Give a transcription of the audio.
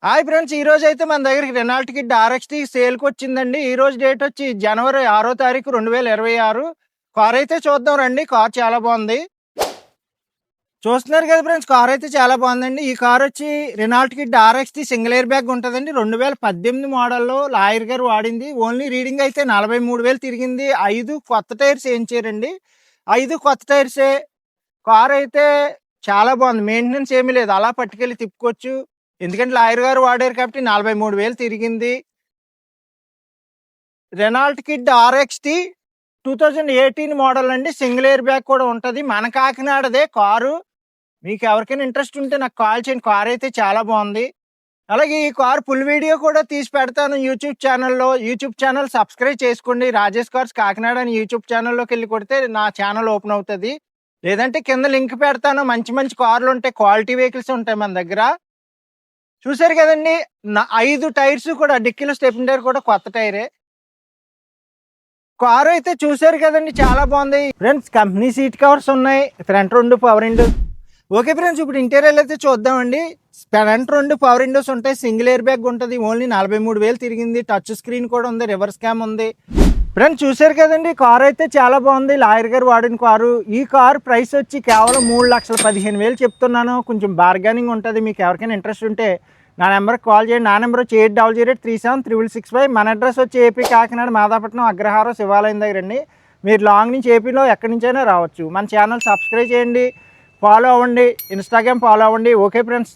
Hi friends! ఈరోజైతే మన దగ్గరికి రెనాల్ట్ కిడ్ ఆర్ఎక్స్‌టీ సేల్‌కొచ్చిందండి. ఈరోజు డేట్ వచ్చి జనవరి 6 తారీఖు 2026. కార్ అయితే చూద్దాం రండి. కార్ చాలా బాగుంది. చూస్తున్నారు కదా ఫ్రెండ్స్, కార్ అయితే చాలా బాగుందండి. ఈ కార్ వచ్చి Renault kid RXT single air bag ఉంటుందండి. 2018 మోడల్లో లాయర్ గారు వాడింది. ఓన్లీ రీడింగ్ అయితే 43,000 తిరిగింది. 5 కొత్త టైర్స్ వేయించారండి. 5 కొత్త టైర్సే. కార్ అయితే చాలా బాగుంది. మెయింటెనెన్స్ ఏమీ లేదు. అలా పట్టుకెళ్ళి తిప్పుకోవచ్చు. ఎందుకంటే లాయర్ గారు వాడారు కాబట్టి 43,000 తిరిగింది. రెనాల్ట్ కిడ్ ఆర్ఎక్స్‌టీ 2018 మోడల్ అండి. సింగిల్ ఎయిర్ బ్యాగ్ కూడా ఉంటది. మన కాకినాడదే కారు. మీకు ఎవరికైనా ఇంట్రెస్ట్ ఉంటే నాకు కాల్ చేయండి. కార్ అయితే చాలా బాగుంది. అలాగే ఈ కార్ ఫుల్ వీడియో కూడా తీసి పెడతాను యూట్యూబ్ ఛానల్‌లో. యూట్యూబ్ ఛానల్ సబ్స్క్రైబ్ చేసుకోండి. రాజేష్ కార్స్ కాకినాడ అని యూట్యూబ్ ఛానల్‌లోకి వెళ్ళి కొడితే నా ఛానల్ ఓపెన్ అవుతది. లేదంటే కింద లింక్ పెడతాను. మంచి మంచి కార్లు ఉంటాయి. క్వాలిటీ వెహికల్స్ ఉంటాయి మన దగ్గర. చూసారు కదండి, 5 టైర్స్ కూడా డిక్కీలో స్టెప్నీ టైర్ కూడా కొత్త టైరే. కారు అయితే చూసారు కదండి, చాలా బాగుంది ఫ్రెండ్స్. కంపెనీ సీట్ కవర్స్ ఉన్నాయి. Front 2 power Windows. Okay friends, ఇప్పుడు ఇంటీరియర్ అయితే చూద్దామండి. ఫ్రంట్ 2 పవర్ విండోస్ ఉంటాయి. సింగిల్ ఎయిర్ బ్యాగ్ ఉంటుంది. ఓన్లీ 43,000 తిరిగింది. టచ్ స్క్రీన్ కూడా ఉంది. రివర్స్ క్యామ్ ఉంది. ఫ్రెండ్స్ చూసారు కదండి, కార్ అయితే చాలా బాగుంది. లాయర్ గారు వాడిన కారు. ఈ కార్ ప్రైస్ వచ్చి కేవలం 3,15,000 చెప్తున్నాను. కొంచెం బార్గెనింగ్ ఉంటుంది. మీకు ఎవరికైనా ఇంట్రెస్ట్ ఉంటే నా నెంబర్కి కాల్ చేయండి. నా నెంబర్ వచ్చి 8008376665. మన అడ్రస్ వచ్చి ఏపీ కాకినాడ మాదాపట్నం అగ్రహారం శివాలయం దగ్గరండి. మీరు లాంగ్ నుంచి ఏపీలో ఎక్కడి నుంచైనా రావచ్చు. మన ఛానల్ సబ్స్క్రైబ్ చేయండి, ఫాలో అవ్వండి, ఇన్స్టాగ్రామ్ ఫాలో అవ్వండి. Okay friends.